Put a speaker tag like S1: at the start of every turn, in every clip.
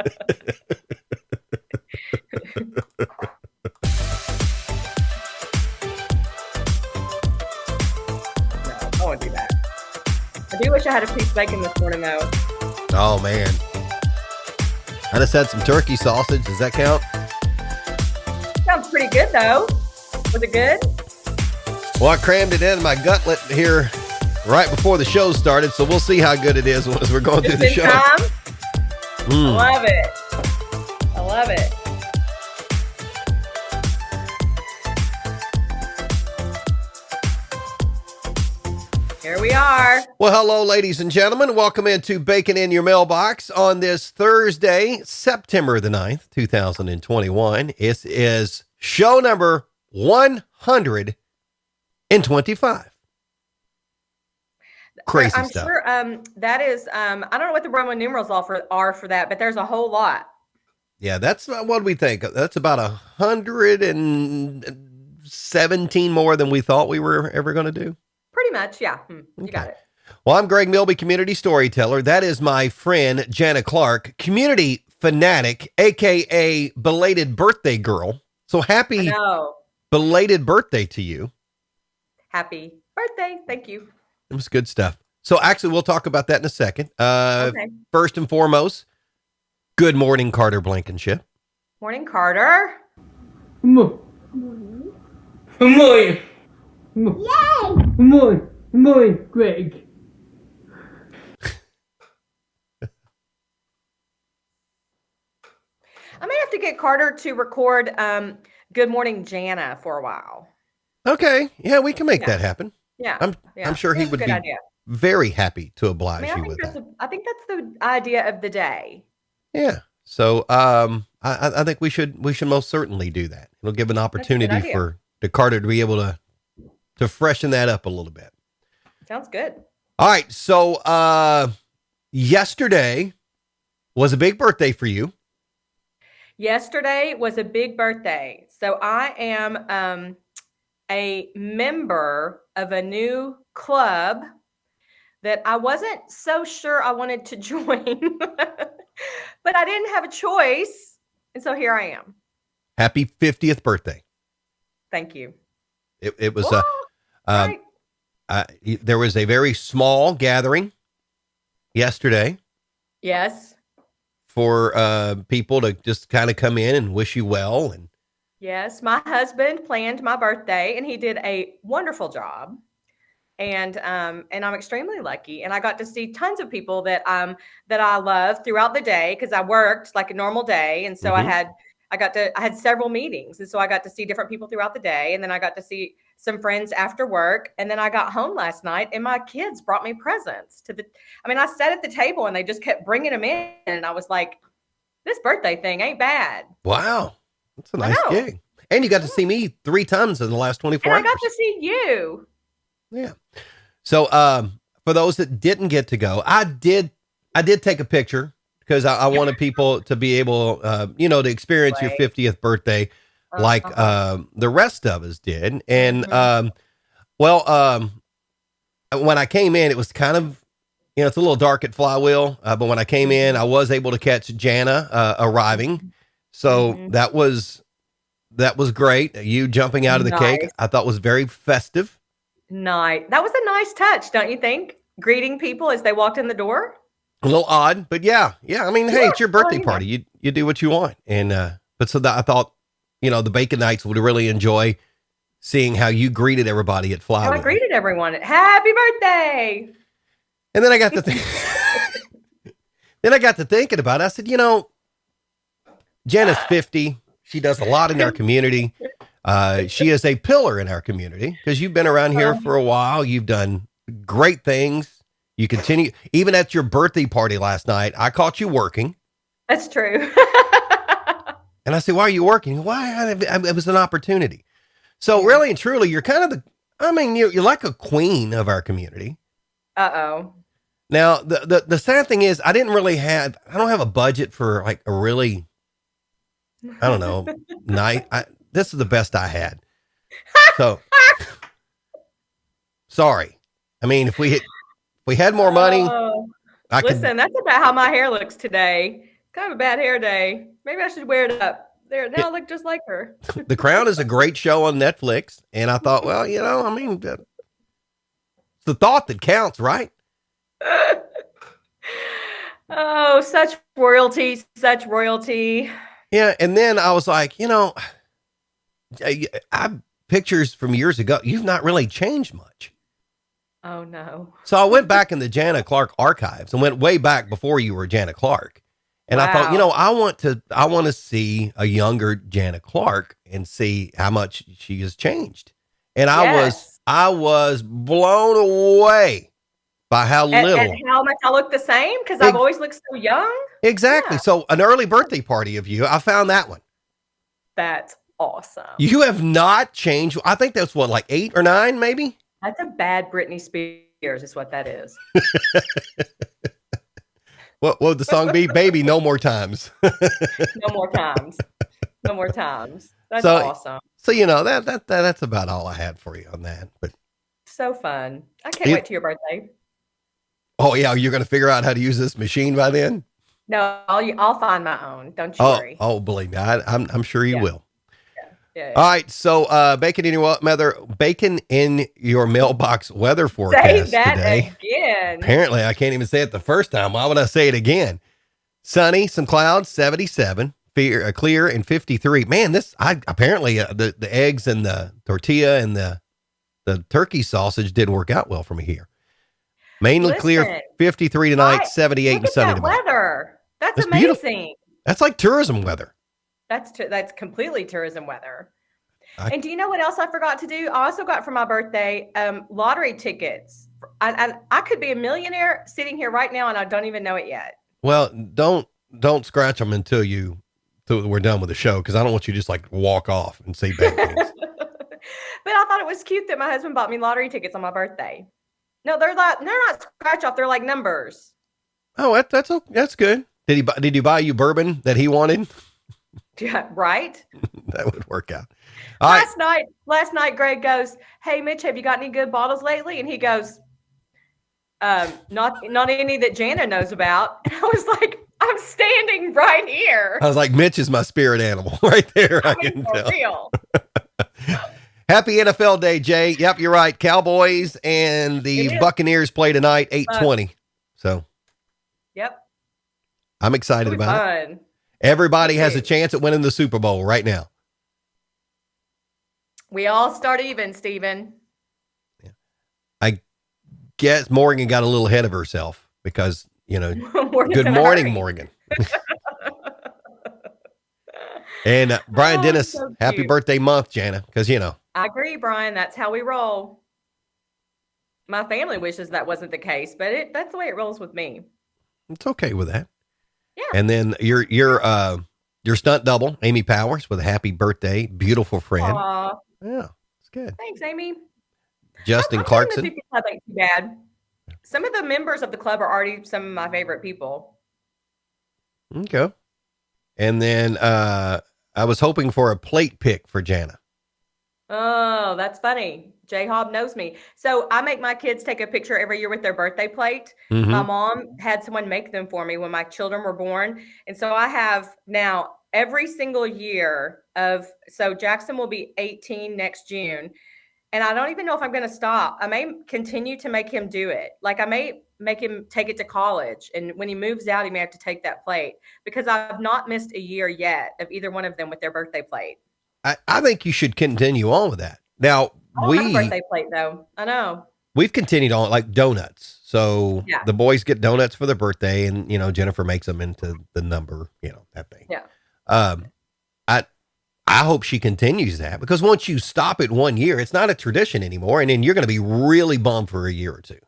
S1: I won't do that. I do wish I had a piece of bacon this morning, though.
S2: Oh, man. I just had some turkey sausage. Does that count?
S1: Sounds pretty good, though. Was it good?
S2: Well, I crammed it into my gutlet here right before the show started, so we'll see how good it is as we're going through the show.
S1: Time? I love it. I love it. Here we are.
S2: Well, hello, ladies and gentlemen. Welcome into Bacon in Your Mailbox on this Thursday, September the 9th, 2021. It is show number 125. Crazy
S1: I'm
S2: stuff.
S1: sure that is, I don't know what the Roman numerals are for that, but there's a whole lot.
S2: Yeah, that's what we think. That's about 117 more than we thought we were ever going to do.
S1: Pretty much, yeah. You got it.
S2: Well, I'm Greg Milby, community storyteller. That is my friend, Janna Clark, community fanatic, a.k.a. belated birthday girl. So happy belated birthday to you.
S1: Happy birthday. Thank you.
S2: It was good stuff. So actually, we'll talk about that in a second.
S1: Okay.
S2: First and foremost, good morning, Carter Blankenship.
S1: Morning, Carter.
S3: Good morning. Good morning. Yay! Good morning. Good morning, Greg.
S1: I may have to get Carter to record Good Morning, Janna for a while.
S2: Okay. Yeah, we can make that happen.
S1: Yeah.
S2: I'm sure he would be very happy to oblige you with that.
S1: I think that's the idea of the day.
S2: Yeah. So I think we should most certainly do that. It'll give an opportunity for Carter to be able to freshen that up a little bit.
S1: Sounds good.
S2: All right. So yesterday was a big birthday for you.
S1: Yesterday was a big birthday. So I am a member of a new club that I wasn't so sure I wanted to join, but I didn't have a choice. And so here I am.
S2: Happy 50th birthday.
S1: Thank you.
S2: It was there was a very small gathering yesterday.
S1: Yes.
S2: For people to just kind of come in and wish you well. And
S1: yes, my husband planned my birthday and he did a wonderful job. And I'm extremely lucky. And I got to see tons of people that I love throughout the day because I worked like a normal day. And so I had several meetings. And so I got to see different people throughout the day. And then I got to see some friends after work. And then I got home last night and my kids brought me presents I sat at the table and they just kept bringing them in. And I was like, this birthday thing ain't bad.
S2: Wow. That's a nice gig. And you got to see me 3 times in the last 24 hours.
S1: I got to see you.
S2: Yeah. So, for those that didn't get to go, I did take a picture because I wanted people to be able, to experience your 50th birthday like, the rest of us did. And, when I came in, it was kind of, it's a little dark at Flywheel. But when I came in, I was able to catch Janna, arriving. So that was great. You jumping out of the cake, I thought was very festive.
S1: Nice. That was a nice touch, don't you think? Greeting people as they walked in the door.
S2: A little odd, but yeah. I mean, hey, it's your birthday party. You do what you want. And, but so that I thought, the Bacon Knights would really enjoy seeing how you greeted everybody at Flywheel.
S1: I greeted everyone. Happy birthday.
S2: And then I got to thinking about it. I said, Janna's 50. She does a lot in our community. She is a pillar in our community because you've been around here for a while. You've done great things. You continue, even at your birthday party last night, I caught you working.
S1: That's true.
S2: And I said, why are you working? Why? It was an opportunity. So really and truly, you're kind of you're like a queen of our community.
S1: Uh-oh.
S2: Now, the sad thing is I don't have a budget for like a really, I don't know, night. This is the best I had. So sorry. I mean, if we had more money,
S1: that's about how my hair looks today. kind of a bad hair day. Maybe I should wear it up. There, now I look just like her.
S2: The Crown is a great show on Netflix. And I thought, well, I mean, it's the thought that counts, right?
S1: Oh, such royalty, such royalty.
S2: Yeah. And then I was like, I pictures from years ago, you've not really changed much.
S1: Oh, no.
S2: So I went back in the Janna Clark archives and went way back before you were Janna Clark. And I thought, I want to see a younger Janna Clark and see how much she has changed. And I was blown away by how little.
S1: And how much I look the same, because I've always looked so young.
S2: Exactly. Yeah. So an early birthday party of you, I found that one.
S1: That's awesome.
S2: You have not changed. I think that's what, like 8 or 9, maybe?
S1: That's a bad Britney Spears is what that is.
S2: What would the song be? Baby, no more times.
S1: No more times. No more times. That's awesome.
S2: So, that's about all I had for you on that. But
S1: so fun. I can't wait till your birthday.
S2: Oh, yeah. You're going to figure out how to use this machine by then?
S1: No, I'll find my own. Don't you worry.
S2: Oh, believe me. I'm sure you will.
S1: Yeah.
S2: All right. So, bacon in your mailbox weather forecast
S1: say that
S2: today.
S1: Again.
S2: Apparently, I can't even say it the first time. Why would I say it again? Sunny, some clouds, 77, clear, and 53. Man, apparently the eggs and the tortilla and the turkey sausage didn't work out well for me here. Mainly clear, 53 tonight, 78 and sunny tomorrow.
S1: Weather. That's amazing. Beautiful.
S2: That's like tourism weather.
S1: That's completely tourism weather. And do you know what else I forgot to do? I also got for my birthday lottery tickets. I could be a millionaire sitting here right now, and I don't even know it yet.
S2: Well, don't scratch them until we're done with the show, because I don't want you to just like walk off and say bad things.
S1: But I thought it was cute that my husband bought me lottery tickets on my birthday. No, they're not scratch off. They're like numbers.
S2: Oh, that's good. Did he buy you bourbon that he wanted?
S1: Yeah, right.
S2: That would work out.
S1: Last night, Greg goes, "Hey, Mitch, have you got any good bottles lately?" And he goes, "Not any that Janna knows about." And I was like, "I'm standing right here."
S2: I was like, Mitch is my spirit animal right there. I can tell.
S1: Real.
S2: Happy NFL Day, Jay. Yep, you're right. Cowboys and the Buccaneers play tonight, 8:20. So,
S1: yep,
S2: I'm excited about it. Everybody has a chance at winning the Super Bowl right now.
S1: We all start even, Steven.
S2: Yeah. I guess Morgan got a little ahead of herself because, good morning, Morgan. And Brian Dennis, so happy birthday month, Janna, because,
S1: I agree, Brian. That's how we roll. My family wishes that wasn't the case, but that's the way it rolls with me.
S2: It's okay with that.
S1: Yeah.
S2: And then your stunt double, Amy Powers, with a happy birthday, beautiful friend.
S1: Aww.
S2: Yeah, it's good.
S1: Thanks, Amy.
S2: Justin Clarkson.
S1: The club ain't too bad. Some of the members of the club are already some of my favorite people.
S2: Okay. And then I was hoping for a plate pick for Janna.
S1: Oh, that's funny. J Hobb knows me. So I make my kids take a picture every year with their birthday plate. Mm-hmm. My mom had someone make them for me when my children were born. And so I have now every single year so Jackson will be 18 next June. And I don't even know if I'm going to stop. I may continue to make him do it. Like I may make him take it to college. And when he moves out, he may have to take that plate, because I've not missed a year yet of either one of them with their birthday plate.
S2: I think you should continue on with that. Now,
S1: I don't have a birthday plate though. I know.
S2: We've continued on like donuts. So the boys get donuts for their birthday, and Jennifer makes them into the number, that thing.
S1: Yeah.
S2: I hope she continues that, because once you stop it 1 year, it's not a tradition anymore, and then you're going to be really bummed for a year or two.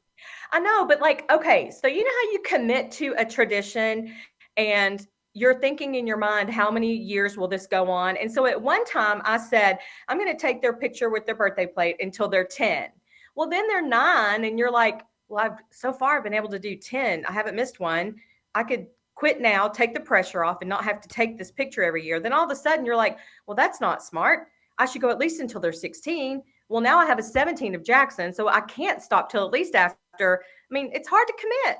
S1: I know, but okay, so you know how you commit to a tradition and you're thinking in your mind, how many years will this go on? And so at one time I said, I'm going to take their picture with their birthday plate until they're 10. Well, then they're 9 and you're like, well, I've been able to do 10. I haven't missed one. I could quit now, take the pressure off and not have to take this picture every year. Then all of a sudden you're like, well, that's not smart. I should go at least until they're 16. Well, now I have a 17 of Jackson, so I can't stop till at least after. I mean, it's hard to commit.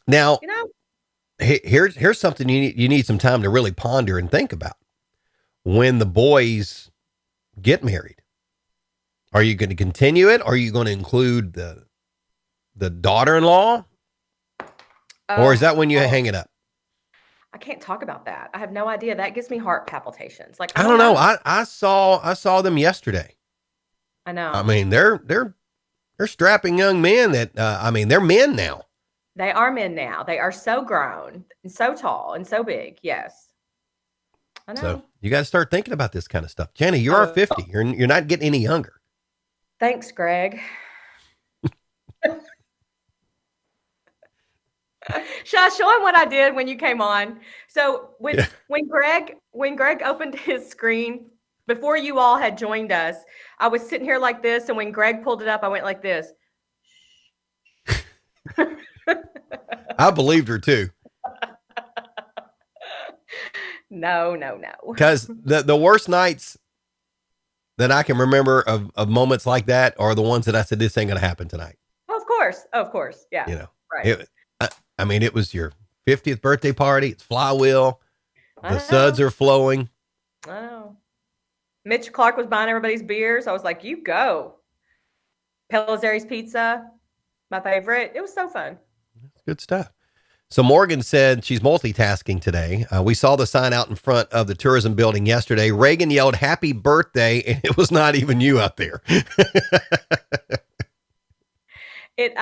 S2: Now, Here's something you need some time to really ponder and think about. When the boys get married, are you going to continue it? Are you going to include the daughter-in-law? Or is that when you hang it up?
S1: I can't talk about that. I have no idea. That gives me heart palpitations. Like,
S2: I don't know. I saw them yesterday.
S1: I know.
S2: I mean, they're strapping young men that, they're men now.
S1: They are men now. They are so grown and so tall and so big. Yes. I know.
S2: So you got to start thinking about this kind of stuff. Janna, you are 50. You're not getting any younger.
S1: Thanks, Greg. Shall I show him what I did when you came on? So when Greg opened his screen before you all had joined us, I was sitting here like this, and when Greg pulled it up, I went like this.
S2: I believed her too.
S1: No.
S2: Because the worst nights that I can remember of moments like that are the ones that I said, this ain't going to happen tonight.
S1: Of course. Yeah.
S2: Right. It was your 50th birthday party. It's Flywheel. The suds are flowing.
S1: I know. Mitch Clark was buying everybody's beers. I was like, you go. Pellizzeri's Pizza, my favorite. It was so fun.
S2: That's good stuff. So Morgan said she's multitasking today. We saw the sign out in front of the tourism building yesterday. Reagan yelled, "Happy birthday," and it was not even you out there.
S1: It,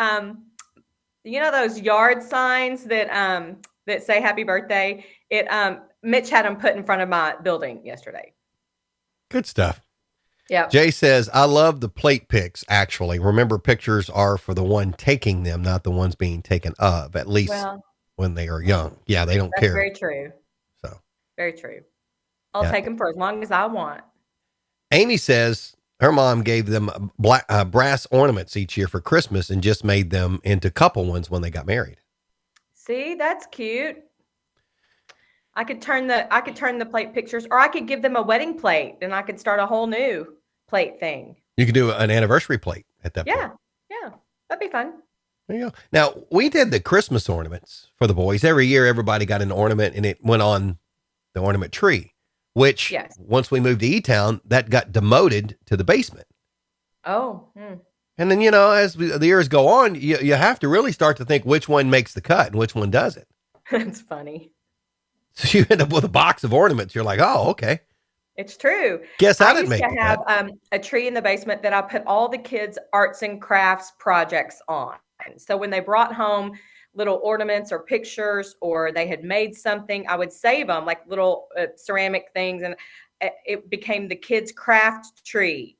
S1: those yard signs that say happy birthday, Mitch had them put in front of my building yesterday.
S2: Good stuff.
S1: Yeah.
S2: Jay says, I love the plate pics, actually. Remember, pictures are for the one taking them, not the ones being taken of, at least when they are young. Yeah, they don't care.
S1: Very true.
S2: So
S1: very true. I'll take them for as long as I want.
S2: Amy says her mom gave them brass ornaments each year for Christmas and just made them into couple ones when they got married.
S1: See, that's cute. I could turn the plate pictures, or I could give them a wedding plate and I could start a whole new plate thing.
S2: You could do an anniversary plate at that point.
S1: Yeah. That'd be fun.
S2: There you go. Now, we did the Christmas ornaments for the boys. Every year, everybody got an ornament and it went on the ornament tree, which once we moved to E-Town, that got demoted to the basement.
S1: Oh.
S2: And then, as the years go on, you have to really start to think which one makes the cut and which one doesn't.
S1: That's funny.
S2: So you end up with a box of ornaments. You're like, oh, okay.
S1: It's true.
S2: Guess I didn't make
S1: it. I used to have a tree in the basement that I put all the kids' arts and crafts projects on. So when they brought home little ornaments or pictures, or they had made something, I would save them like little ceramic things, and it became the kids' craft tree.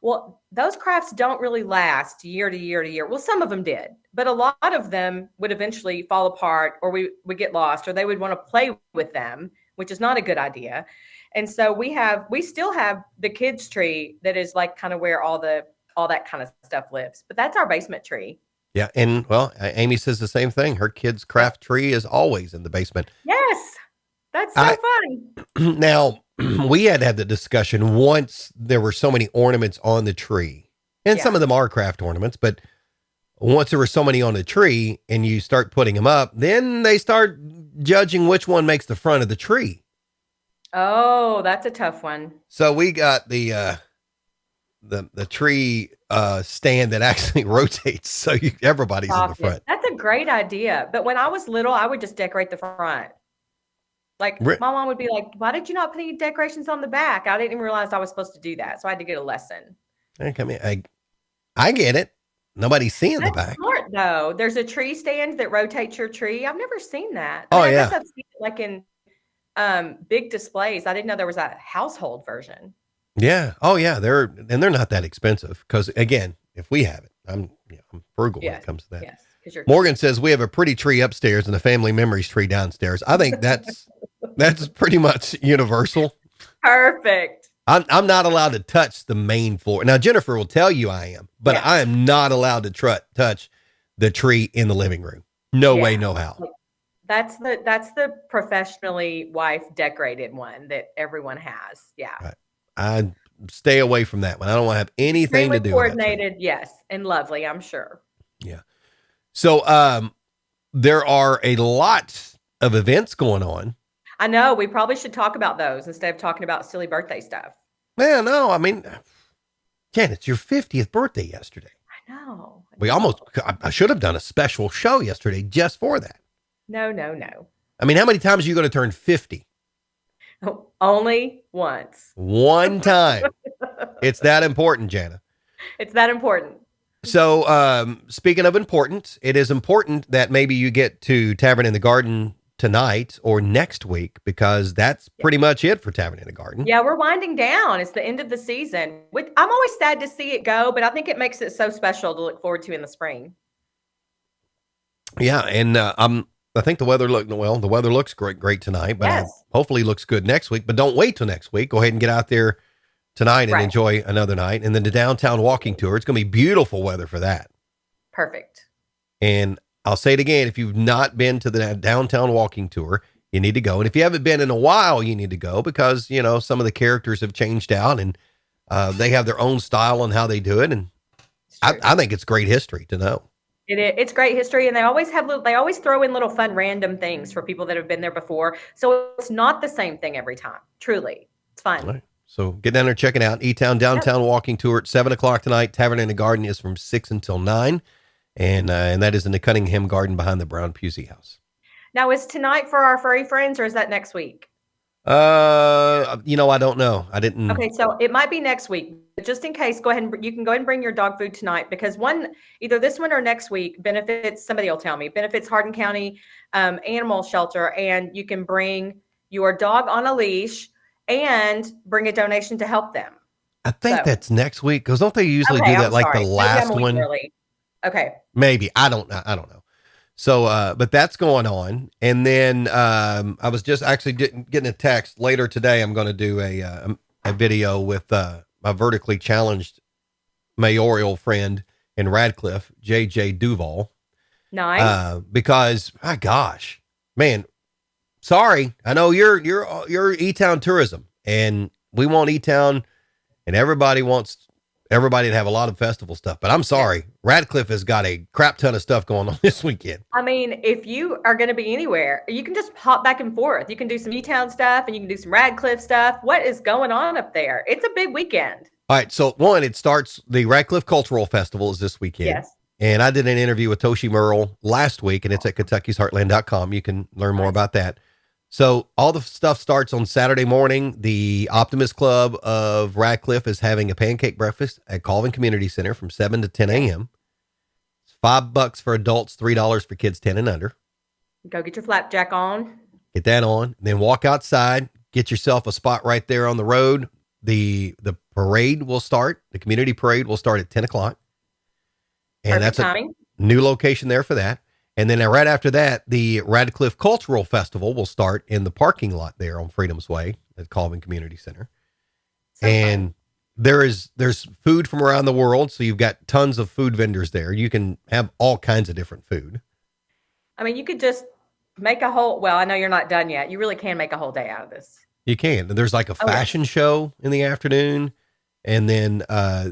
S1: Well, those crafts don't really last year to year to year. Well, some of them did, but a lot of them would eventually fall apart, or we would get lost, or they would want to play with them, which is not a good idea. And so we still have the kids' tree that is like kind of where all that kind of stuff lives. But that's our basement tree.
S2: Yeah. And Amy says the same thing. Her kids' craft tree is always in the basement.
S1: Yes. That's so fun.
S2: Now, we had to have the discussion once there were so many ornaments on the tree, and some of them are craft ornaments, but once there were so many on the tree and you start putting them up, then they start judging which one makes the front of the tree.
S1: Oh, that's a tough one.
S2: So we got the tree stand that actually rotates, so everybody's in the front.
S1: That's a great idea. But when I was little, I would just decorate the front. Like my mom would be like, "Why did you not put any decorations on the back?" I didn't even realize I was supposed to do that, so I had to get a lesson.
S2: I get it. Nobody's seeing the back.
S1: Smart though. There's a tree stand that rotates your tree. I've never seen that.
S2: I
S1: guess I've seen it like in big displays. I didn't know there was a household version.
S2: Yeah. Oh yeah. They're not that expensive, because again, if we have it, I'm frugal when it comes to that.
S1: Yes.
S2: Morgan says we have a pretty tree upstairs and a family memories tree downstairs. I think that's pretty much universal.
S1: Perfect.
S2: I'm not allowed to touch the main floor. Now, Jennifer will tell you I am, but I am not allowed to touch the tree in the living room. No way, no how.
S1: That's the professionally wife decorated one that everyone has. Yeah.
S2: Right. I stay away from that one. I don't want to have anything to do with it.
S1: Coordinated, yes, and lovely, I'm sure.
S2: Yeah. So there are a lot of events going on.
S1: I know. We probably should talk about those instead of talking about silly birthday stuff.
S2: Man, no, I mean, Jen, it's your 50th birthday yesterday.
S1: I know.
S2: I should have done a special show yesterday just for that.
S1: No.
S2: I mean, how many times are you going to turn 50?
S1: Only once.
S2: One time. It's that important, Janna.
S1: It's that important.
S2: So, speaking of important, it is important that maybe you get to Tavern in the Garden tonight or next week, because that's pretty much it for Tavern in the Garden.
S1: Yeah, we're winding down. It's the end of the season. I'm always sad to see it go, but I think it makes it so special to look forward to in the spring.
S2: Yeah, and I think the weather looks great tonight, but hopefully looks good next week. But don't wait till next week. Go ahead and get out there tonight and enjoy another night. And then the downtown walking tour. It's going to be beautiful weather for that.
S1: Perfect.
S2: And I'll say it again. If you've not been to the downtown walking tour, you need to go. And if you haven't been in a while, you need to go, because, some of the characters have changed out, and they have their own style on how they do it. And I think it's great history to know.
S1: It's great history, and they always throw in little fun random things for people that have been there before. So it's not the same thing every time. Truly, it's fun.
S2: Right. So get down there, check it out. E-Town Downtown Walking Tour at 7:00 tonight. Tavern in the Garden is from 6 until 9, and that is in the Cunningham Garden behind the Brown Pusey House.
S1: Now, is tonight for our furry friends, or is that next week?
S2: I don't know. I didn't.
S1: Okay, so it might be next week. But just in case, you can go ahead and bring your dog food tonight, because either this one or next week benefits, somebody will tell me, benefits Hardin County Animal Shelter, and you can bring your dog on a leash and bring a donation to help them.
S2: I think that's next week, because don't they usually do that the last one?
S1: Early. Okay.
S2: Maybe. I don't know. So, but that's going on. And then I was just actually getting a text later today. I'm going to do a video with my vertically challenged mayoral friend in Radcliffe, JJ Duval.
S1: Nice.
S2: Because, my gosh, man, sorry. I know you're E-Town Tourism, and we want E-Town, and everybody wants everybody to have a lot of festival stuff, but I'm sorry. Radcliffe has got a crap ton of stuff going on this weekend.
S1: I mean, if you are going to be anywhere, you can just hop back and forth. You can do some E-Town stuff, and you can do some Radcliffe stuff. What is going on up there? It's a big weekend.
S2: All right. So it starts, the Radcliffe Cultural Festival is this weekend.
S1: Yes.
S2: And I did an interview with Toshi Merle last week, and it's at Kentucky'sHeartland.com. You can learn more about that. So all the stuff starts on Saturday morning. The Optimist Club of Radcliffe is having a pancake breakfast at Colvin Community Center from 7 to 10 a.m. It's $5 for adults, $3 for kids 10 and under.
S1: Go get your flapjack on.
S2: Get that on. Then walk outside. Get yourself a spot right there on the road. The parade will start. The community parade will start at 10 o'clock. And
S1: Perfect
S2: that's
S1: timing.
S2: A new location there for that. And then right after that, the Radcliffe Cultural Festival will start in the parking lot there on Freedom's Way at Colvin Community Center. So and there's food from around the world. So you've got tons of food vendors there. You can have all kinds of different food.
S1: I mean, you could just make I know you're not done yet. You really can make a whole day out of this.
S2: You can. There's like a fashion show in the afternoon. And then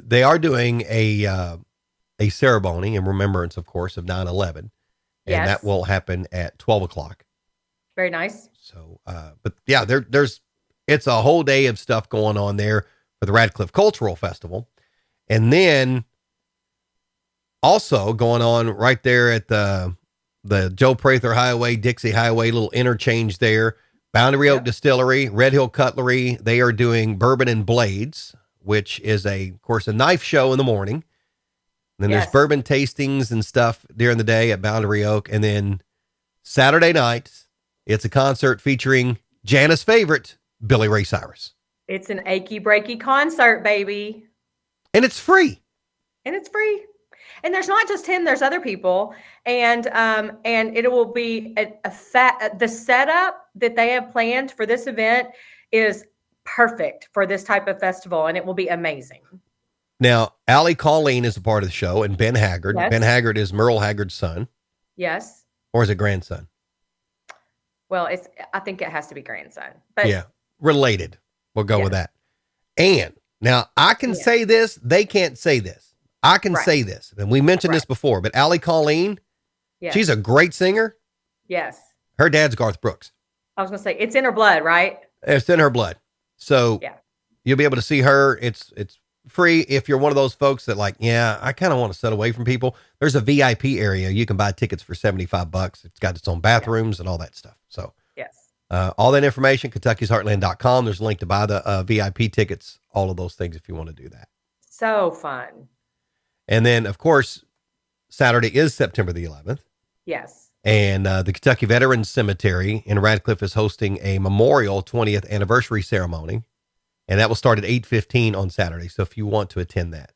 S2: they are doing a ceremony in remembrance, of course, of 9/11. And that will happen at 12 o'clock.
S1: Very nice.
S2: So, but yeah, it's a whole day of stuff going on there for the Radcliffe Cultural Festival. And then also going on right there at the Joe Prather Highway, Dixie Highway, little interchange there, Boundary Oak Distillery, Red Hill Cutlery. They are doing Bourbon and Blades, which is of course, a knife show in the morning. And then there's bourbon tastings and stuff during the day at Boundary Oak. And then Saturday night, it's a concert featuring Janna's favorite, Billy Ray Cyrus.
S1: It's an achy breaky concert, baby.
S2: And it's free.
S1: And And there's not just him, there's other people. And it will be the setup that they have planned for this event is perfect for this type of festival. And it will be amazing.
S2: Now, Allie Colleen is a part of the show, and Ben Haggard. Yes. Ben Haggard is Merle Haggard's son.
S1: Yes.
S2: Or is it grandson?
S1: Well, I think it has to be grandson. But
S2: yeah, related. We'll go with that. And now I can say this. They can't say this. I can say this. And we mentioned this before, but Allie Colleen, she's a great singer.
S1: Yes.
S2: Her dad's Garth Brooks.
S1: I was going to say, it's in her blood, right?
S2: It's in her blood. So
S1: Yeah.
S2: you'll be able to see her. It's free if you're one of those folks that like, yeah, I kind of want to sit away from people. There's a VIP area. You can buy tickets for $75. It's got its own bathrooms and all that stuff. So
S1: Yes.
S2: all that information, Kentucky'sHeartland.com. There's a link to buy the VIP tickets, all of those things if you want to do that.
S1: So fun.
S2: And then, of course, Saturday is September the 11th.
S1: Yes.
S2: And the Kentucky Veterans Cemetery in Radcliffe is hosting a memorial 20th anniversary ceremony. And that will start at 8:15 on Saturday. So if you want to attend that.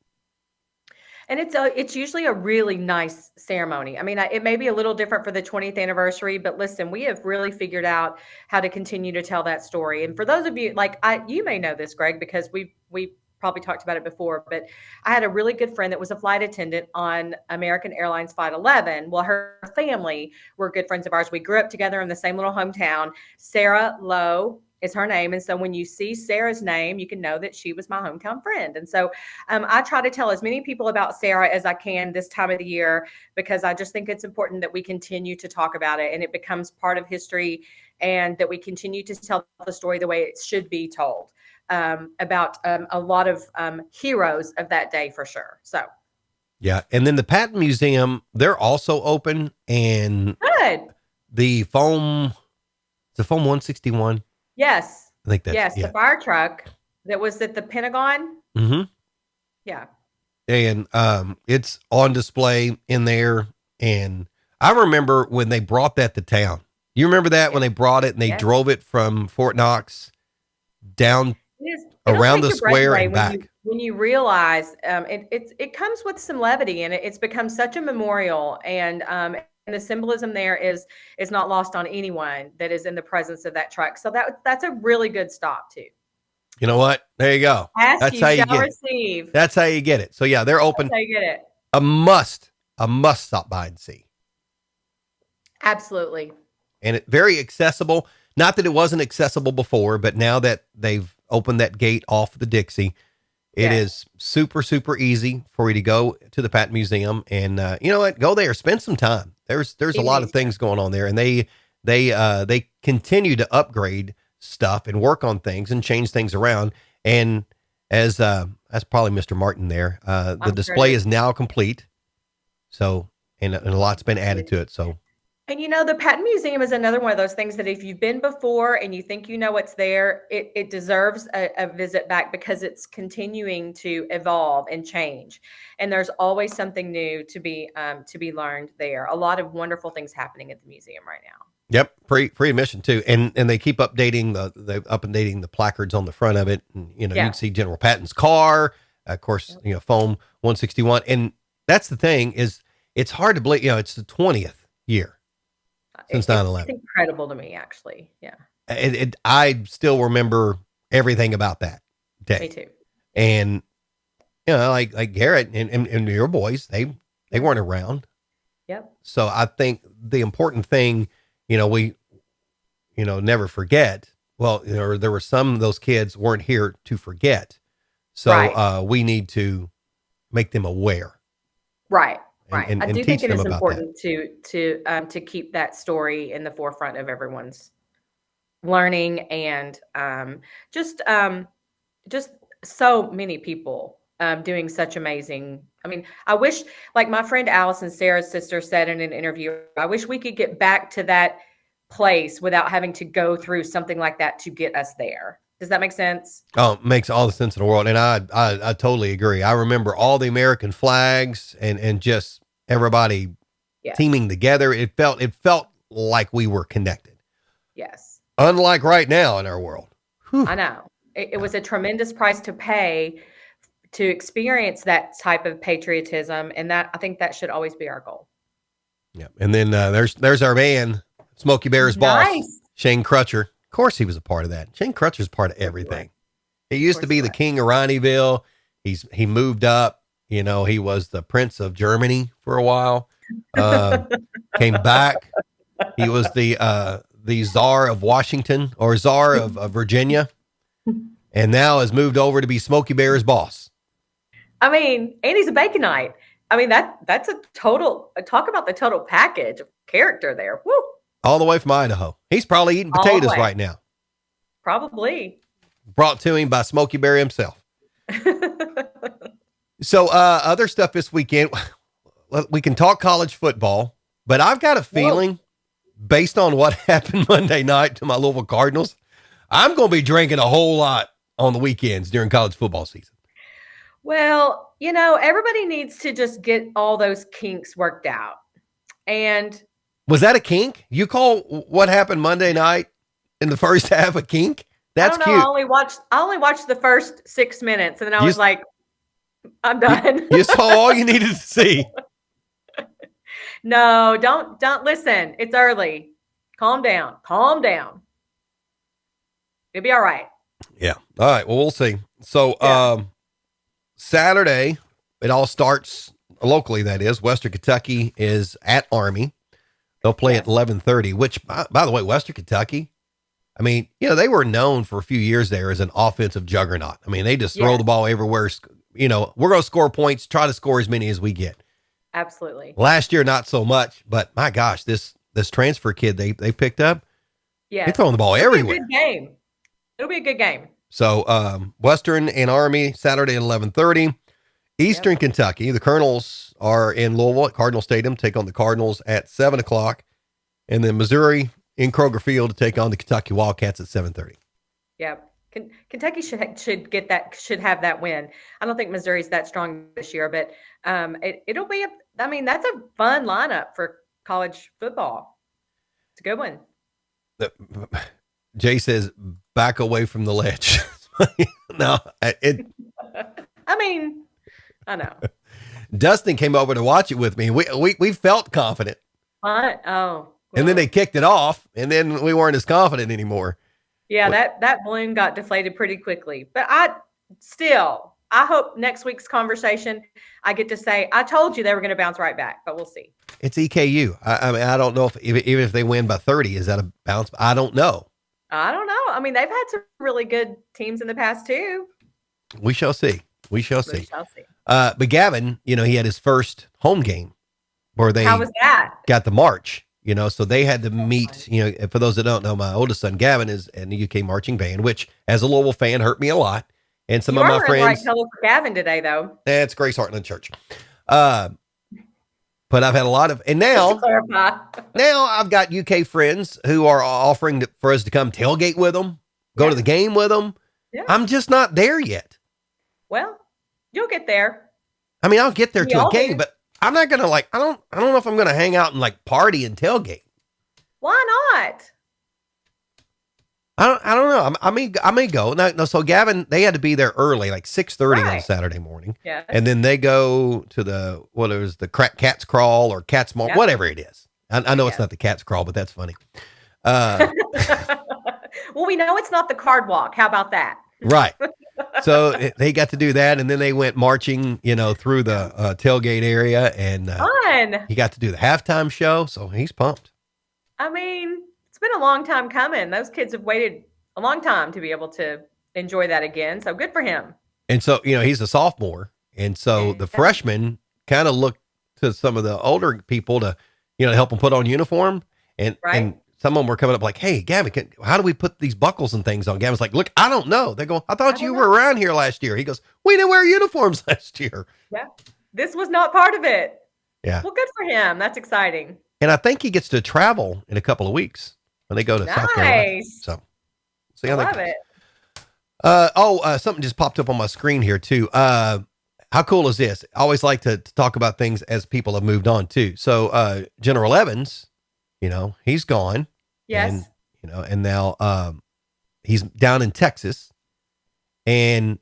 S1: And it's usually a really nice ceremony. I mean, it may be a little different for the 20th anniversary, but listen, we have really figured out how to continue to tell that story. And for those of you, like you may know this, Greg, because we probably talked about it before, but I had a really good friend that was a flight attendant on American Airlines Flight 11. Well, her family were good friends of ours. We grew up together in the same little hometown. Sarah Lowe is her name. And so when you see Sarah's name, you can know that she was my hometown friend. And so I try to tell as many people about Sarah as I can this time of the year, because I just think it's important that we continue to talk about it and it becomes part of history, and that we continue to tell the story the way it should be told, about a lot of heroes of that day for sure. So.
S2: Yeah. And then the Patton Museum, they're also open, and
S1: Good.
S2: the foam 161.
S1: Yes.
S2: I think that's,
S1: yes.
S2: yeah.
S1: The fire truck that was at the Pentagon.
S2: Mm-hmm.
S1: Yeah.
S2: And it's on display in there. And I remember when they brought that to town. You remember that when they brought it and they drove it from Fort Knox down around the square and back.
S1: When you realize it comes with some levity, and it's become such a memorial, and the symbolism there is not lost on anyone that is in the presence of that truck. So that's a really good stop too.
S2: You know what? There you go.
S1: That's how you get receive.
S2: It. That's how you get it. So yeah, they're open.
S1: That's how you get it.
S2: A must stop by and see.
S1: Absolutely.
S2: And it very accessible. Not that it wasn't accessible before, but now that they've opened that gate off the Dixie, it is super, super easy for you to go to the Patton Museum, and you know what? Go there, spend some time. There's a lot of things going on there, and they continue to upgrade stuff and work on things and change things around. And as that's probably Mr. Martin there, the display is now complete. So, and a lot's been added to it. So.
S1: And the Patton Museum is another one of those things that if you've been before and you think you know what's there, it deserves a visit back, because it's continuing to evolve and change. And there's always something new to be learned there. A lot of wonderful things happening at the museum right now.
S2: Yep, free admission too, and they keep updating the placards on the front of it. And you can see General Patton's car, of course, foam 161, and that's the thing is it's hard to believe. It's the 20th year. Since 9/11.
S1: It's incredible to me, actually. Yeah.
S2: I still remember everything about that day.
S1: Me too.
S2: And, like Garrett and your boys, they weren't around.
S1: Yep.
S2: So I think the important thing, we, never forget. Well, there were some of those kids weren't here to forget. So we need to make them aware.
S1: Right. Right.
S2: And
S1: I do think it is important
S2: that.
S1: to keep that story in the forefront of everyone's learning, and just so many people doing such amazing. I mean, I wish, like my friend Allison, Sarah's sister, said in an interview, I wish we could get back to that place without having to go through something like that to get us there. Does that make sense?
S2: Oh, it makes all the sense in the world. And I totally agree. I remember all the American flags and just everybody teaming together. It felt like we were connected.
S1: Yes.
S2: Unlike right now in our world.
S1: Whew. I know. It was a tremendous price to pay to experience that type of patriotism. And I think that should always be our goal.
S2: Yeah. And then there's our man, Smokey Bear's boss, Shane Crutcher. Of course he was a part of that. Shane Crutcher's part of everything. He used to be the king of Ronnieville. He moved up. He was the Prince of Germany for a while. Came back. He was the Czar of Washington, or Czar of Virginia, and now has moved over to be Smokey Bear's boss.
S1: I mean, and he's a Baconite. I mean, that's talk about the total package of character there. Woo.
S2: All the way from Idaho. He's probably eating
S1: All the
S2: potatoes
S1: way.
S2: right now.
S1: Probably.
S2: Brought to him by Smokey Bear himself. So other stuff this weekend, we can talk college football, but I've got a feeling based on what happened Monday night to my Louisville Cardinals, I'm going to be drinking a whole lot on the weekends during college football season.
S1: Well, everybody needs to just get all those kinks worked out. And
S2: was that a kink? You call what happened Monday night in the first half a kink? That's cute.
S1: I only watched the first 6 minutes, and then I was like, I'm done.
S2: You saw all you needed to see.
S1: No, don't listen. It's early. Calm down. It'll be all right.
S2: Yeah. All right. Well, we'll see. So, Saturday, it all starts locally. That is, Western Kentucky is at Army. They'll play at 11:30. Which, by the way, Western Kentucky. I mean, they were known for a few years there as an offensive juggernaut. I mean, they just throw the ball everywhere. We're going to score points, try to score as many as we get.
S1: Absolutely.
S2: Last year, not so much, but my gosh, this transfer kid they picked up. Yeah. They're throwing the ball everywhere.
S1: It'll be a good game.
S2: So, Western and Army Saturday at 11:30. Eastern Kentucky, the Colonels are in Louisville at Cardinal Stadium, take on the Cardinals at 7:00. And then Missouri in Kroger Field to take on the Kentucky Wildcats at 7:30.
S1: Yep. Kentucky should have that win. I don't think Missouri's that strong this year, but it'll be that's a fun lineup for college football. It's a good one.
S2: Jay says back away from the ledge. No,
S1: I know.
S2: Dustin came over to watch it with me. We felt confident.
S1: What? Oh.
S2: And then they kicked it off, and then we weren't as confident anymore.
S1: Yeah, that balloon got deflated pretty quickly. But I hope next week's conversation, I get to say, I told you they were going to bounce right back, but we'll see.
S2: It's EKU. I don't know even if they win by 30, is that a bounce? I don't know.
S1: They've had some really good teams in the past too.
S2: We shall see. But Gavin, he had his first home game where they
S1: How was that?
S2: Got the march. So they had to meet, for those that don't know, my oldest son, Gavin, is in the UK marching band, which as a Louisville fan hurt me a lot. And some of my friends.
S1: Right color for Gavin today, though.
S2: It's Grace Heartland Church. But I've had a lot of, and now I've got UK friends who are offering for us to come tailgate with them, go to the game with them. Yeah. I'm just not there yet.
S1: Well, you'll get there.
S2: I'll get there to a game, but I'm not going to I don't know if I'm going to hang out and party and tailgate.
S1: Why not?
S2: I don't know. I may go. No, so Gavin, they had to be there early, 6:30 on Saturday morning.
S1: Yeah.
S2: And then they go to the Cat's Crawl or Cat's Mall, whatever it is. I know it's not the Cat's Crawl, but that's funny.
S1: Well, we know it's not the card walk. How about that?
S2: Right. So they got to do that, and then they went marching, through the tailgate area, and
S1: fun.
S2: He got to do the halftime show, so he's pumped.
S1: It's been a long time coming. Those kids have waited a long time to be able to enjoy that again. So good for him. And
S2: so, he's a sophomore, and so the freshmen kind of looked to some of the older people to, help them put on uniform, and some of them were coming up like, "Hey, Gavin, how do we put these buckles and things on?" Gavin's like, "Look, I don't know." They go, "I thought you were around here last year." He goes, "We didn't wear uniforms last year."
S1: Yeah, this was not part of it.
S2: Yeah.
S1: Well, good for him. That's exciting.
S2: And I think he gets to travel in a couple of weeks when they go to South Carolina. So, see how
S1: that goes.
S2: it. Something just popped up on my screen here too. How cool is this? I always like to talk about things as people have moved on too. So, General Evans, he's gone.
S1: Yes.
S2: And now, he's down in Texas, and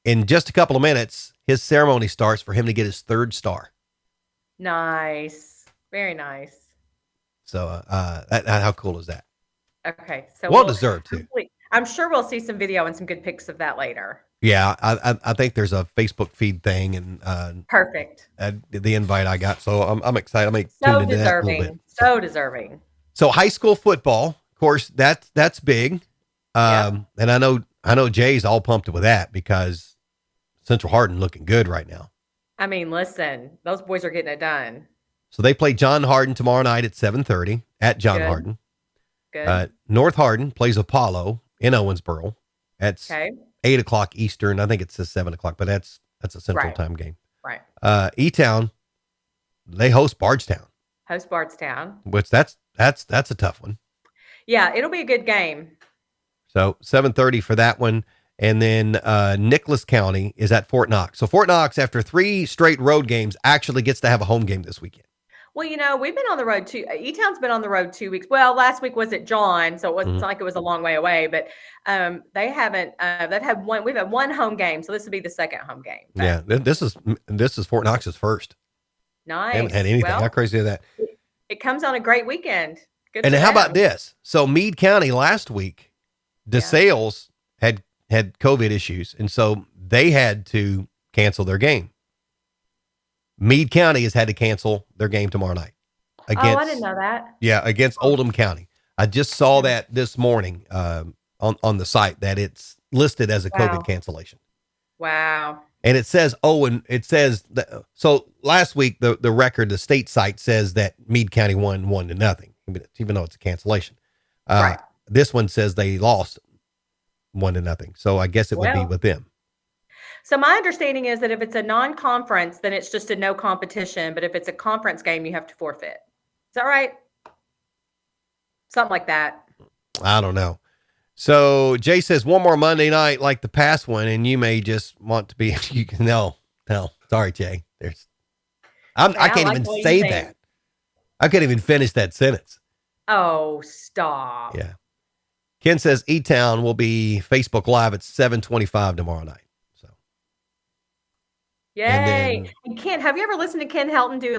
S2: in just a couple of minutes, his ceremony starts for him to get his 3rd star.
S1: Nice. Very nice.
S2: So, how cool is that?
S1: Okay. So
S2: well deserved too.
S1: I'm sure we'll see some video and some good pics of that later.
S2: Yeah. I think there's a Facebook feed thing and,
S1: perfect.
S2: The invite I got. So I'm excited. I'm tune into that a little bit.
S1: So deserving.
S2: So high school football, of course, that's big. And I know Jay's all pumped with that because Central Hardin looking good right now.
S1: Listen, those boys are getting it done.
S2: So they play John Hardin tomorrow night at 7:30 at John Hardin.
S1: Good.
S2: North Hardin plays Apollo in Owensboro. That's 8 o'clock Eastern. I think it says 7 o'clock, but that's a Central Time game.
S1: Right.
S2: E-Town, they host Bardstown.
S1: Which
S2: that's a tough one.
S1: Yeah, it'll be a good game.
S2: So 7:30 for that one. And then Nicholas County is at Fort Knox. So Fort Knox, after 3 straight road games, actually gets to have a home game this weekend.
S1: Well, we've been on the road too. E-Town's been on the road 2 weeks. Well, last week was at John, so it wasn't like it was a long way away. But they haven't. They've had one. We've had one home game, so this will be the second home game. But
S2: yeah, this is Fort Knox's first.
S1: Nice.
S2: They haven't had anything. How crazy is that?
S1: It comes on a great weekend. Good.
S2: And how about this? So Meade County last week, DeSales had COVID issues, and so they had to cancel their game. Meade County has had to cancel their game tomorrow night.
S1: I didn't know that.
S2: Yeah, against Oldham County. I just saw that this morning on the site that it's listed as a COVID cancellation.
S1: Wow.
S2: And it says, so last week, the record, the state site says that Meade County won 1-0, even though it's a cancellation.
S1: Right.
S2: This one says they lost 1-0. So I guess it would be with them.
S1: So my understanding is that if it's a non-conference, then it's just a no competition. But if it's a conference game, you have to forfeit. Is that right? Something like that. I
S2: don't know. So Jay says one more Monday night like the past one, and you may just want to be. No. Sorry, Jay. I can't even say that. I can't even finish that sentence.
S1: Oh, stop.
S2: Yeah. Ken says E-Town will be Facebook Live at 7:25 tomorrow night.
S1: Yay. And Ken, have you ever listened to Ken Helton do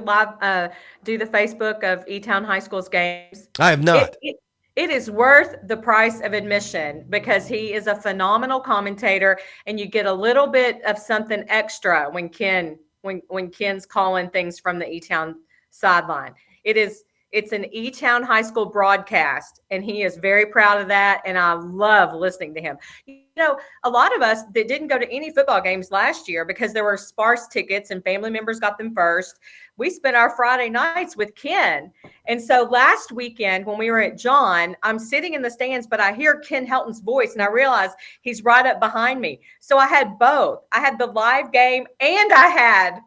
S1: the Facebook of E-Town High School's games?
S2: I have not.
S1: It is worth the price of admission because he is a phenomenal commentator, and you get a little bit of something extra when Ken's calling things from the E-Town sideline. It's an E-Town High School broadcast, and he is very proud of that, and I love listening to him. A lot of us that didn't go to any football games last year because there were sparse tickets and family members got them first. We spent our Friday nights with Ken. And so last weekend when we were at John, I'm sitting in the stands, but I hear Ken Helton's voice, and I realize he's right up behind me. So I had both. I had the live game, and I had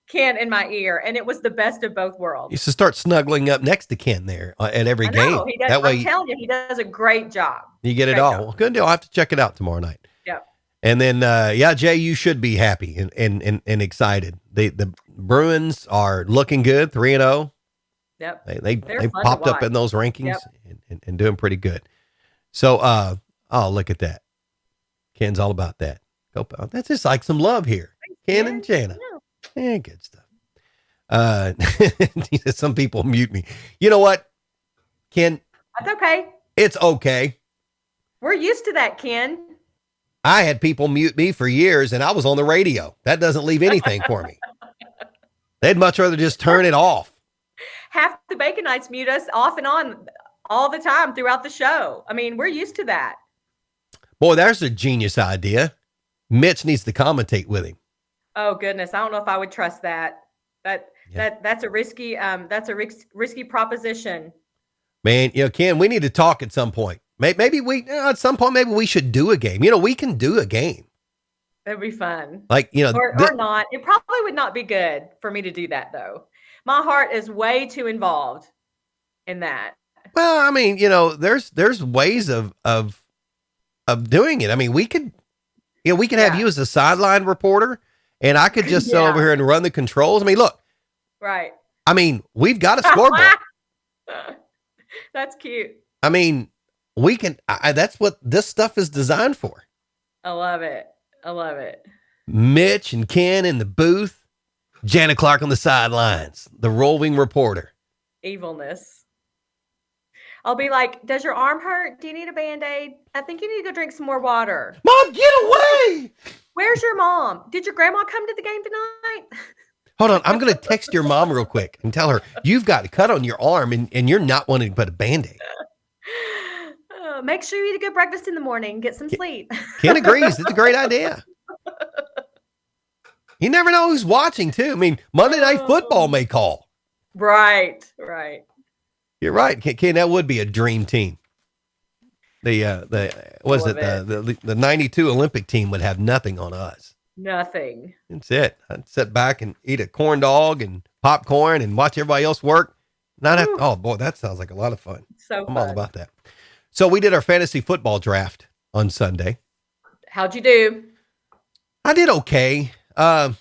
S1: Ken in my ear, and it was the best of both worlds.
S2: You should start snuggling up next to Ken there at every game.
S1: He does, I'm telling you, he does a great job.
S2: You get it all. Good deal. I'll have to check it out tomorrow night.
S1: Yep.
S2: And then, Jay, you should be happy and excited. The Bruins are looking good, 3-0.
S1: Yep.
S2: They popped up in those rankings and doing pretty good. So, look at that. Ken's all about that. That's just like some love here. Ken and Janna. Yeah, good stuff. Some people mute me. You know what, Ken?
S1: That's okay.
S2: It's okay.
S1: We're used to that, Ken.
S2: I had people mute me for years, and I was on the radio. That doesn't leave anything for me. They'd much rather just turn it off.
S1: Half the Baconites mute us off and on all the time throughout the show. I mean, we're used to that. Boy,
S2: there's a genius idea. Mitch needs to commentate with him.
S1: Oh goodness, I don't know if I would trust that. That's a risky risky proposition.
S2: Man, Ken, we need to talk at some point. Maybe at some point we should do a game. We can do a game.
S1: That'd be fun.
S2: Or
S1: not. It probably would not be good for me to do that though. My heart is way too involved in that.
S2: Well, I mean, there's ways of doing it. I mean, we could have you as a sideline reporter. And I could just sit over here and run the controls. I mean, look.
S1: Right.
S2: I mean, we've got a scoreboard.
S1: That's cute.
S2: I mean, we can. That's what this stuff is designed for.
S1: I love it.
S2: Mitch and Ken in the booth. Janna Clark on the sidelines. The roving reporter.
S1: Evilness. I'll be like, does your arm hurt? Do you need a Band-Aid? I think you need to go drink some more water.
S2: Mom, get away!
S1: Where's your mom? Did your grandma come to the game tonight?
S2: Hold on. I'm going to text your mom real quick and tell her you've got a cut on your arm and you're not wanting to put a Band-Aid.
S1: Make sure you eat a good breakfast in the morning. Get some sleep.
S2: Ken agrees. It's a great idea. You never know who's watching, too. I mean, Monday Night Football may call.
S1: Right.
S2: You're right, Ken. That would be a dream team. The 92 Olympic team would have nothing on us.
S1: Nothing.
S2: That's it. I'd sit back and eat a corn dog and popcorn and watch everybody else work. Oh boy, that sounds like a lot of fun. I'm all about that. So we did our fantasy football draft on Sunday.
S1: How'd you do?
S2: I did okay. Yeah,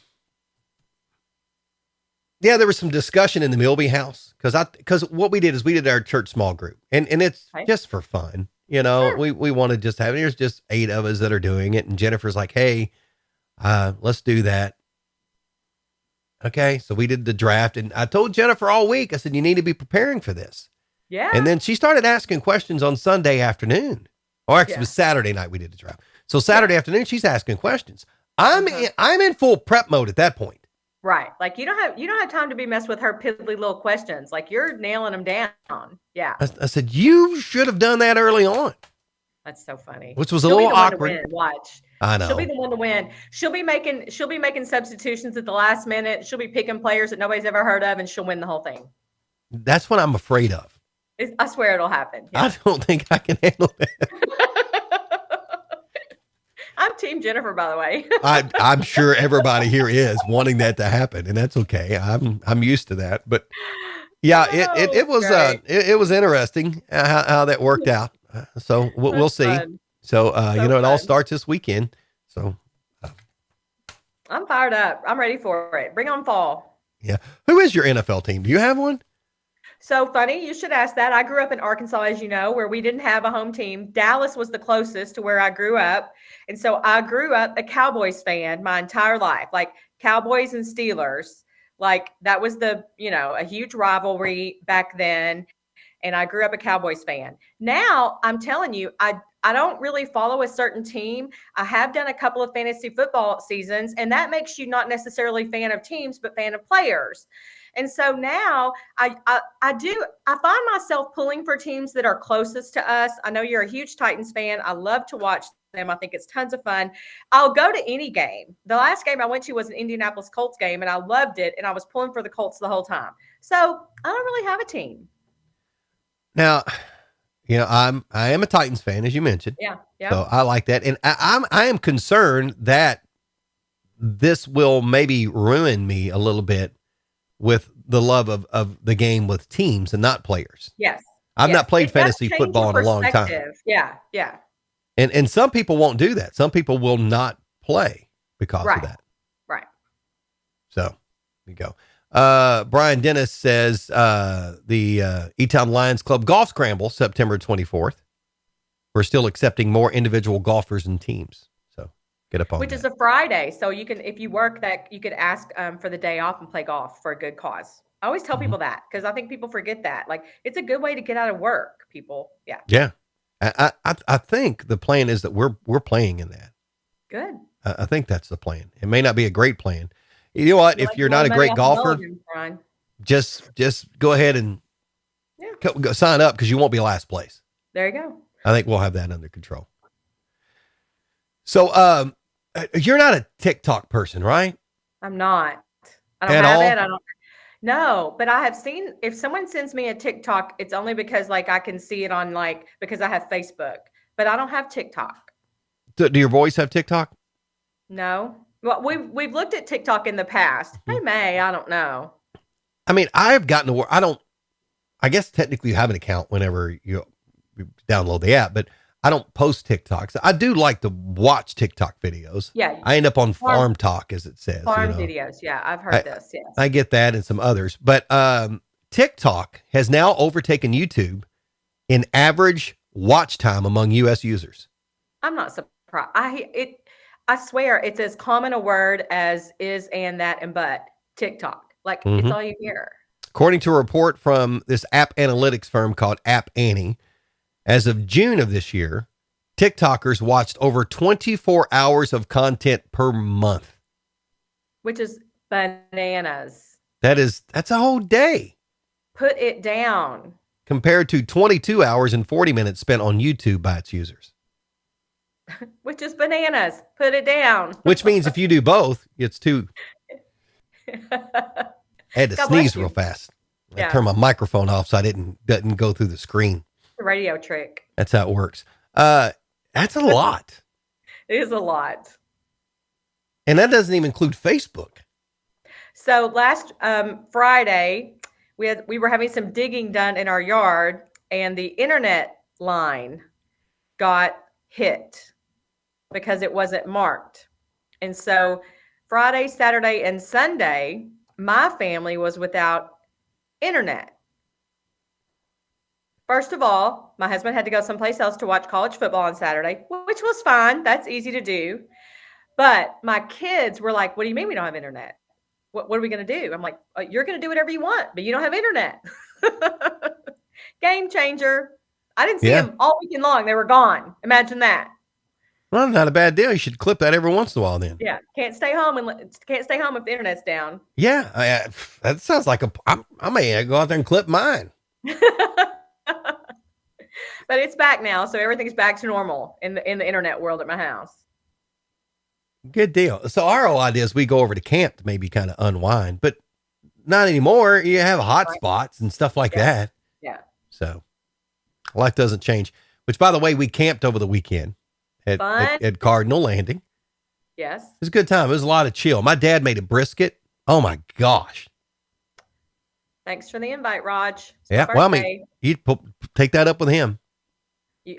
S2: there was some discussion in the Milby house because what we did is we did our church small group and it's just for fun. Sure. We want to just have, there's just 8 of us that are doing it. And Jennifer's like, hey, let's do that. Okay. So we did the draft and I told Jennifer all week, I said, you need to be preparing for this.
S1: Yeah.
S2: And then she started asking questions on Sunday afternoon, or actually it was Saturday night. We did the draft. So Saturday afternoon, she's asking questions. I'm in full prep mode at that point.
S1: Right. Like you don't have time to be messed with her piddly little questions. Like you're nailing them down. Yeah.
S2: I said, you should have done that early on.
S1: That's so funny.
S2: Which was a little awkward.
S1: Watch.
S2: I know.
S1: She'll be the one to win. She'll be making substitutions at the last minute. She'll be picking players that nobody's ever heard of and she'll win the whole thing.
S2: That's what I'm afraid of.
S1: I swear it'll happen. Yeah.
S2: I don't think I can handle that.
S1: I'm Team Jennifer, by the way.
S2: I'm sure everybody here is wanting that to happen, and that's okay. I'm used to that, but yeah, it was interesting how that worked out. So we'll see. Fun. So it all starts this weekend. So
S1: I'm fired up. I'm ready for it. Bring on fall.
S2: Yeah. Who is your NFL team? Do you have one?
S1: So funny, you should ask that. I grew up in Arkansas, as you know, where we didn't have a home team. Dallas was the closest to where I grew up. And so I grew up a Cowboys fan my entire life, like Cowboys and Steelers. Like that was a huge rivalry back then. And I grew up a Cowboys fan. Now I'm telling you, I don't really follow a certain team. I have done a couple of fantasy football seasons, and that makes you not necessarily fan of teams, but fan of players. And so now I find myself pulling for teams that are closest to us. I know you're a huge Titans fan. I love to watch them. I think it's tons of fun. I'll go to any game. The last game I went to was an Indianapolis Colts game, and I loved it. And I was pulling for the Colts the whole time. So I don't really have a team.
S2: Now, I am a Titans fan, as you mentioned.
S1: Yeah.
S2: So I like that. And I am concerned that this will maybe ruin me a little bit with the love of the game with teams and not players.
S1: Yes.
S2: I've not played fantasy football in a long time.
S1: Yeah. Yeah.
S2: And some people won't do that. Some people will not play because of that.
S1: Right.
S2: So there you go. Brian Dennis says, the E-Town Lions Club Golf Scramble, September 24th. We're still accepting more individual golfers and teams. So get up on
S1: Which
S2: that.
S1: is a Friday. So you can, if you work that, you could ask for the day off and play golf for a good cause. I always tell people that because I think people forget that. Like it's a good way to get out of work, people. Yeah.
S2: Yeah. I think the plan is that we're playing in that.
S1: Good.
S2: I think that's the plan. It may not be a great plan. You know what? If you're not a great golfer, just go ahead and go sign up because you won't be last place.
S1: There you go.
S2: I think we'll have that under control. So, you're not a TikTok person, right?
S1: I'm not. I don't have it. I don't. No, but I have seen if someone sends me a TikTok, it's only because like I can see it on because I have Facebook, but I don't have TikTok.
S2: Do your boys have TikTok?
S1: No. Well, we've looked at TikTok in the past. They may, I don't know.
S2: I mean, I've gotten to where I guess technically you have an account whenever you download the app, but I don't post TikToks. I do like to watch TikTok videos. Yeah. I end up on Farm Talk, as it says.
S1: Farm videos. Yeah. I've heard this. Yes.
S2: I get that and some others, but TikTok has now overtaken YouTube in average watch time among U.S. users.
S1: I'm not surprised. I swear it's as common a word as is and that and but TikTok. Like it's all you hear.
S2: According to a report from this app analytics firm called App Annie, as of June of this year, TikTokers watched over 24 hours of content per month.
S1: Which is bananas.
S2: That's a whole day.
S1: Put it down.
S2: Compared to 22 hours and 40 minutes spent on YouTube by its users.
S1: Which is bananas. Put it down.
S2: Which means if you do both, it's two. I had to sneeze real fast. I turned my microphone off so I didn't go through the screen.
S1: The radio trick.
S2: That's how it works. That's a lot.
S1: It is a lot.
S2: And that doesn't even include Facebook.
S1: So last Friday, we were having some digging done in our yard, and the internet line got hit because it wasn't marked. And so Friday, Saturday, and Sunday, my family was without internet. First of all, my husband had to go someplace else to watch college football on Saturday, which was fine. That's easy to do. But my kids were like, what do you mean we don't have internet? What are we going to do? I'm like, you're going to do whatever you want, but you don't have internet. Game changer. I didn't see them all weekend long. They were gone. Imagine that.
S2: Well, not a bad deal. You should clip that every once in a while then.
S1: Yeah. Can't stay home if the internet's down.
S2: Yeah. That sounds like I may go out there and clip mine.
S1: But it's back now. So everything's back to normal in the internet world at my house.
S2: Good deal. So our whole idea is we go over to camp to maybe kind of unwind, but not anymore. You have hot spots and stuff like that.
S1: Yeah.
S2: So life doesn't change, which by the way, we camped over the weekend at Cardinal Landing.
S1: Yes.
S2: It was a good time. It was a lot of chill. My dad made a brisket. Oh my gosh.
S1: Thanks for the invite, Raj.
S2: Yeah. Well, I mean, you'd take that up with him.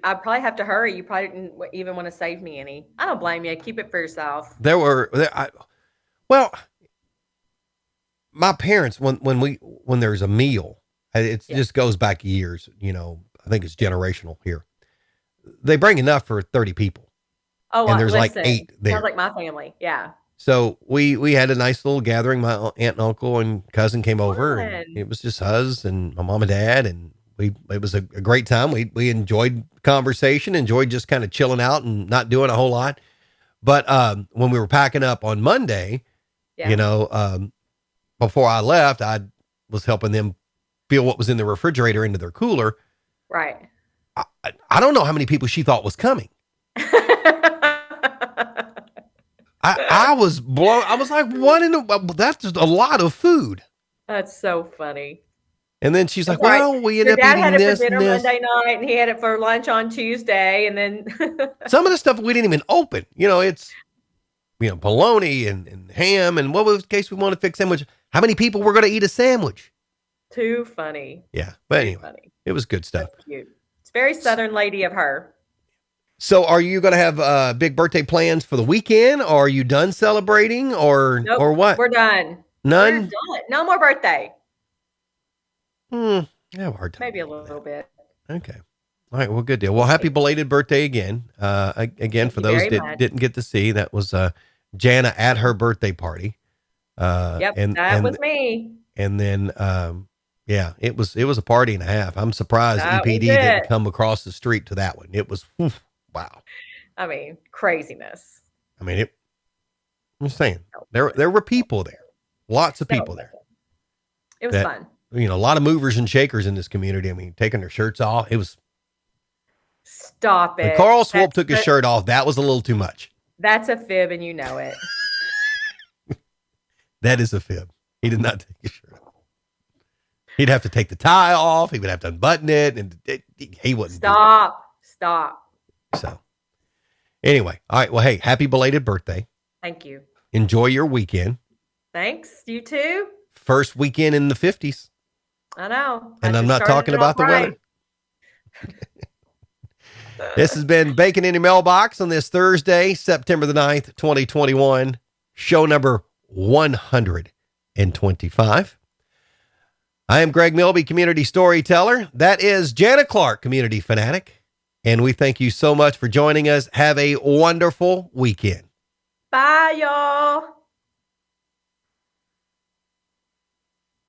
S1: I probably have to hurry. You probably didn't even want to save me any. I don't blame you. Keep it for yourself. My parents, when there's a meal, it just goes back years, I think it's generational here. They bring enough for 30 people. Oh,
S2: and there's like 8 there.
S1: Sounds like my family. Yeah.
S2: So we had a nice little gathering. My aunt and uncle and cousin came over, and it was just us and my mom and dad, and it was a great time. We enjoyed conversation, enjoyed just kind of chilling out and not doing a whole lot. But when we were packing up on Monday, before I left, I was helping them feel what was in the refrigerator into their cooler.
S1: Right.
S2: I don't know how many people she thought was coming. I was blown. I was like, that's just a lot of food.
S1: That's so funny.
S2: And then she's like, well, we ended up eating this and this.
S1: Monday night, and he had it for lunch on Tuesday. And then
S2: some of the stuff we didn't even open, it's, bologna and ham. And what was the case we wanted to fix sandwich? How many people were going to eat a sandwich?
S1: Too funny.
S2: Yeah. But anyway, it was good stuff.
S1: That's cute. It's very Southern lady of her.
S2: So are you going to have big birthday plans for the weekend? Or are you done celebrating or what?
S1: We're done.
S2: None?
S1: We're done. No more birthday.
S2: I have a hard time.
S1: Maybe a little bit.
S2: Okay. All right. Well, good deal. Well, happy belated birthday again. Again, for those that didn't get to see, that was Janna at her birthday party.
S1: That was me.
S2: And then, it was a party and a half. I'm surprised EPD didn't come across the street to that one. It was, wow.
S1: I mean, craziness.
S2: I mean, I'm just saying, there were people there. Lots of people there.
S1: It was fun.
S2: A lot of movers and shakers in this community. I mean, taking their shirts off. It was.
S1: Stop it.
S2: When Carl Swope took his shirt off, that was a little too much.
S1: That's a fib, and you know it.
S2: That is a fib. He did not take his shirt off. He'd have to take the tie off. He would have to unbutton it, and he wouldn't.
S1: Stop.
S2: So, anyway, all right. Well, hey, happy belated birthday.
S1: Thank you.
S2: Enjoy your weekend.
S1: Thanks. You too.
S2: First weekend in the 50s.
S1: I know.
S2: And I'm not talking about the weather. This has been Bacon in Your Mailbox on this Thursday, September the 9th, 2021, show number 125. I am Greg Milby, community storyteller. That is Janna Clark, community fanatic. And we thank you so much for joining us. Have a wonderful weekend.
S1: Bye, y'all.